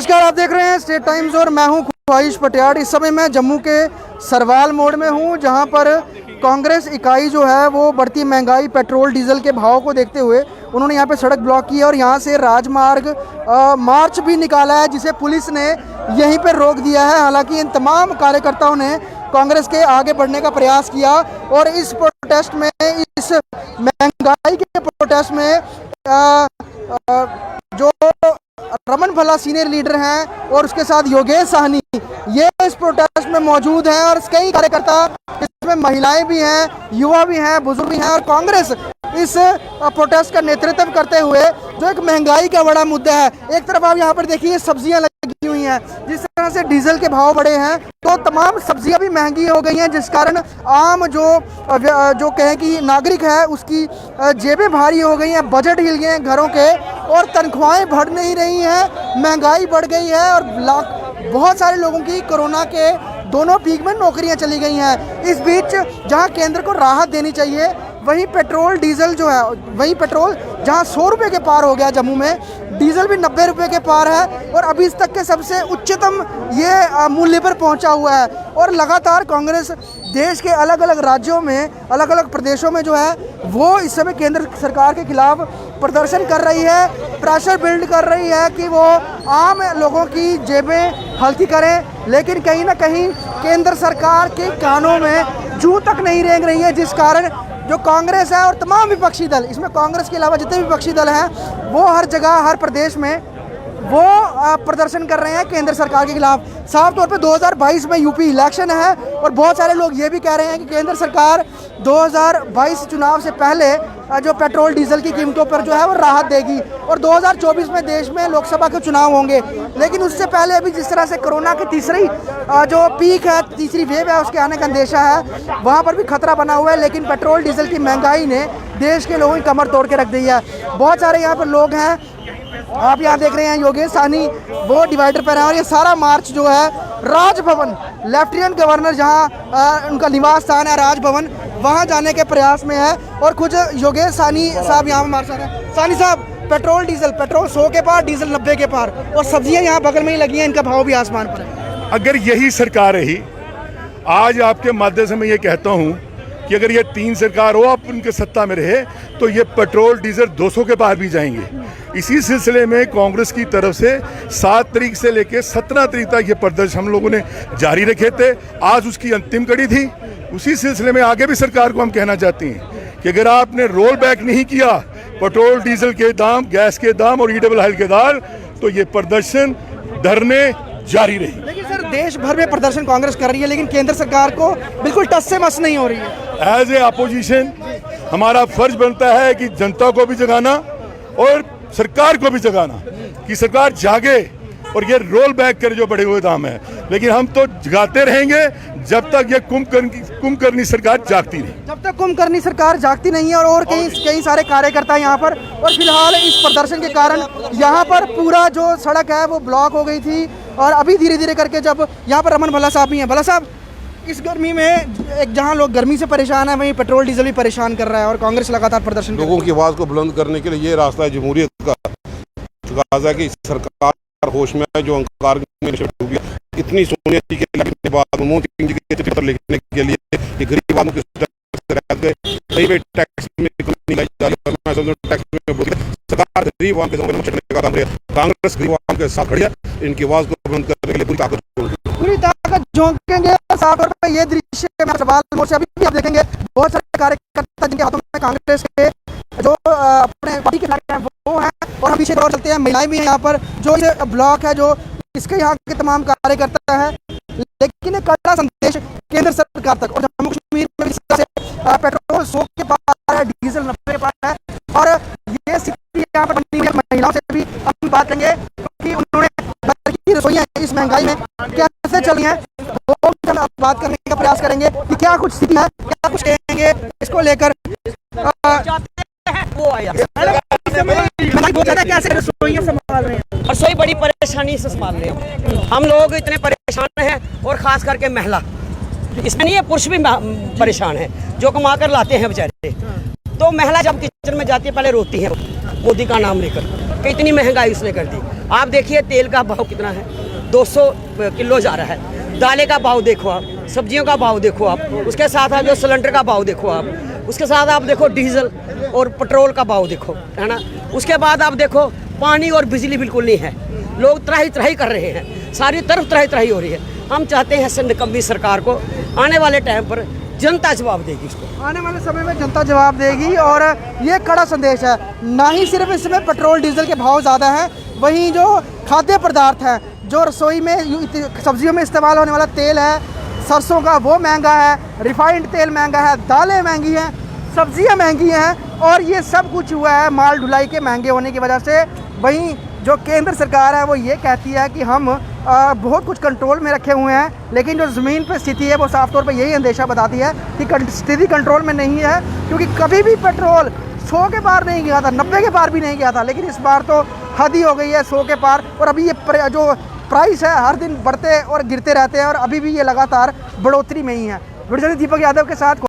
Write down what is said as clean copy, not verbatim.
नमस्कार, आप देख रहे हैं स्टेट टाइम्स और मैं हूं ख्वाहिश पटियाड़। इस समय मैं जम्मू के सरवाल मोड़ में हूं, जहां पर कांग्रेस इकाई जो है वो बढ़ती महंगाई, पेट्रोल डीजल के भाव को देखते हुए उन्होंने यहां पे सड़क ब्लॉक की है और यहां से राजमार्ग मार्च भी निकाला है, जिसे पुलिस ने यहीं पर रोक दिया है। हालांकि इन तमाम कार्यकर्ताओं ने कांग्रेस के आगे बढ़ने का प्रयास किया और इस प्रोटेस्ट में, इस महंगाई के प्रोटेस्ट में जो रमन भला सीनियर लीडर हैं और उसके साथ योगेश साहनी, ये इस प्रोटेस्ट में मौजूद हैं और कई कार्यकर्ता, इसमें महिलाएं भी हैं, युवा भी हैं, बुजुर्ग भी हैं। और कांग्रेस इस प्रोटेस्ट का नेतृत्व करते हुए, जो एक महंगाई का बड़ा मुद्दा है, एक तरफ आप यहाँ पर देखिए सब्जियां लगी हुई हैं, जिस तरह से डीजल के भाव बढ़े हैं तो तमाम सब्जियां भी महंगी हो गई हैं, जिस कारण आम जो कहें कि नागरिक है उसकी जेबें भारी हो गई हैं, बजट हिल गए हैं घरों के और तनख्वाहें बढ़ नहीं रही हैं, महंगाई बढ़ गई है और बहुत सारे लोगों की कोरोना के दोनों पीक में नौकरियां चली गई हैं। इस बीच जहां केंद्र को राहत देनी चाहिए, वहीं पेट्रोल डीजल जो है, वहीं पेट्रोल जहां 100 रुपये के पार हो गया जम्मू में, डीजल भी 90 रुपये के पार है और अभी इस तक के सबसे उच्चतम ये मूल्य पर पहुंचा हुआ है। और लगातार कांग्रेस देश के अलग अलग राज्यों में, अलग अलग प्रदेशों में जो है वो इस समय केंद्र सरकार के खिलाफ प्रदर्शन कर रही है, प्रेशर बिल्ड कर रही है कि वो आम लोगों की जेबें हल्की करें। लेकिन कहीं ना कहीं केंद्र सरकार के कानों में जूं तक नहीं रेंग रही है, जिस कारण जो कांग्रेस है और तमाम विपक्षी दल, इसमें कांग्रेस के अलावा जितने भी विपक्षी दल हैं वो हर जगह, हर प्रदेश में वो प्रदर्शन कर रहे हैं केंद्र सरकार के खिलाफ। साफ तौर पे 2022 में यूपी इलेक्शन है और बहुत सारे लोग ये भी कह रहे हैं कि केंद्र सरकार 2022 चुनाव से पहले जो पेट्रोल डीजल की कीमतों पर जो है वो राहत देगी और 2024 में देश में लोकसभा के चुनाव होंगे। लेकिन उससे पहले अभी जिस तरह से कोरोना की तीसरी जो पीक है, तीसरी वेव है, उसके आने का अंदेशा है, वहाँ पर भी खतरा बना हुआ है। लेकिन पेट्रोल डीजल की महंगाई ने देश के लोगों की कमर तोड़ के रख दी है। बहुत सारे यहाँ पर लोग हैं, आप यहाँ देख रहे हैं योगेश साहनी वो डिवाइडर पर हैं और ये सारा मार्च जो है राजभवन, लेफ्टिनेंट गवर्नर जहाँ उनका निवास स्थान है राजभवन, वहाँ जाने के प्रयास में है। और कुछ योगेश साहनी साहब यहाँ मार्च कर रहे हैं। साहनी साहब, पेट्रोल 100 के पार, डीजल 90 के पार और सब्जियाँ यहाँ बगल में ही लगी हैं, इनका भाव भी आसमान पर है। अगर यही सरकार रही, आज आपके माध्यम से मैं ये कहता हूँ कि अगर ये 3 सरकार हो, आप उनके सत्ता में रहे, तो ये पेट्रोल डीजल 200 के पार भी जाएंगे। इसी सिलसिले में कांग्रेस की तरफ से 7 तारीख से लेकर 17 तारीख तक ये प्रदर्शन हम लोगों ने जारी रखे थे। आज उसकी अंतिम कड़ी थी। उसी सिलसिले में आगे भी सरकार को हम कहना चाहते हैं कि अगर आपने रोल बैक नहीं किया पेट्रोल डीजल के दाम, गैस के दाम और ईडब्ल्यूआई के दाम, तो ये प्रदर्शन, धरने जारी रही। लेकिन सर, देश भर में प्रदर्शन कांग्रेस कर रही है, लेकिन केंद्र सरकार को बिल्कुल टस से मस नहीं हो रही है। एज ए अपोजिशन हमारा फर्ज बनता है कि जनता को भी जगाना और सरकार को भी जगाना, कि सरकार जागे और ये रोल बैक करे जो बढ़े हुए दाम है। लेकिन हम तो जगाते रहेंगे जब तक ये कुंभकर्णी सरकार जागती नहीं। जब तक कुंभकर्णी सरकार जागती नहीं है। और कई सारे कार्यकर्ता यहाँ पर, और फिलहाल इस प्रदर्शन के कारण यहाँ पर पूरा जो सड़क है वो ब्लॉक हो गई थी और अभी धीरे धीरे करके जब यहाँ पर रमन भला साहब भी हैं। भला साहब, इस गर्मी में एक जहाँ लोग गर्मी से परेशान है, वहीं पेट्रोल डीजल भी परेशान कर रहा है और कांग्रेस लगातार प्रदर्शन, लोगों की आवाज़ को बुलंद करने के लिए ये रास्ता है जमहूरियत का। तकाज़ा कि सरकार होश में है, जो अंकार में इतनी सोनिया जी के बाद मनमोहन सिंह जी के चित्र लिखने के लिए ये गरीब आदमी के टैक्स में कमी लाई जा रही है। टैक्स में सरकार गरीब आदमी के सामने चढ़ने का काम है। कांग्रेस गरीब आदमी के साथ खड़ी है, इनकी आवाज़ को बुलंद करने के लिए पूरी ताकत झोंकेंगे। साफ तौर पर ये दृश्य सवाल मोर्चा अभी भी आप देखेंगे, बहुत सारे कार्यकर्ता जिनके हाथों में कांग्रेस के जो अपने पार्टी के खिलाड़ी हैं वो हैं और हम पीछे और चलते हैं, महिलाएं भी हैं यहाँ पर। जो ये ब्लॉक है, जो इसके यहाँ के तमाम कार्यकर्ता हैं, लेकिन एक कड़ा संदेश केंद्र सरकार तक। और जम्मू कश्मीर में इस तरह से पेट्रोल 100 के पार है, डीजल 90 के पार है और ये स्थिति यहाँ पर बनी हुई है। महिलाओं से भी हम बात करेंगे कि उन्होंने की रसोइयाँ इस महंगाई में कैसे चली हैं, वो हम बात करने का प्रयास करेंगे कि क्या कुछ स्थिति है, क्या कुछ कहेंगे इसको लेकर। कैसे रसोइयाँ संभाल रहे हैं? रसोई बड़ी परेशानी से संभाल रहे हैं हम लोग, इतने परेशान हैं और खास करके महिला, इसमें नहीं है, पुरुष भी परेशान है जो कमा कर लाते हैं बेचारे। तो महिला जब किचन में जाती है पहले रोती है मोदी का नाम लेकर, कि इतनी महंगाई उसने कर दी। आप देखिए तेल का भाव कितना है, 200 किलो जा रहा है। दालें का भाव देखो आप, सब्जियों का भाव देखो आप, उसके साथ आप जो सिलेंडर का भाव देखो आप, उसके साथ आप देखो डीजल और पेट्रोल का भाव देखो, है ना। उसके बाद आप देखो पानी और बिजली बिल्कुल नहीं है, लोग त्राही त्राही कर रहे हैं, सारी तरफ त्राही त्राही हो रही है। हम चाहते हैं ऐसे निकम्मी सरकार को आने वाले टाइम पर जनता जवाब देगी इसको। आने वाले समय में जनता जवाब देगी और ये कड़ा संदेश है। ना ही सिर्फ इसमें पेट्रोल डीजल के भाव ज़्यादा हैं, वहीं जो खाद्य पदार्थ हैं, जो रसोई में सब्जियों में इस्तेमाल होने वाला तेल है, सरसों का, वो महंगा है, रिफाइंड तेल महंगा है, दालें महंगी हैं, सब्जियां महंगी हैं और ये सब कुछ हुआ है माल ढुलाई के महंगे होने की वजह से। वहीं जो केंद्र सरकार है वो ये कहती है कि हम बहुत कुछ कंट्रोल में रखे हुए हैं, लेकिन जो ज़मीन पर स्थिति है वो साफ तौर पे यही अंदेशा बताती है कि स्थिति कंट्रोल में नहीं है, क्योंकि कभी भी पेट्रोल 100 के पार नहीं गया था, 90 के पार भी नहीं गया था, लेकिन इस बार तो हद ही हो गई है 100 के पार। और अभी ये जो प्राइस है हर दिन बढ़ते और गिरते रहते हैं और अभी भी ये लगातार बढ़ोतरी में ही है। वीडियो दीपक यादव के साथ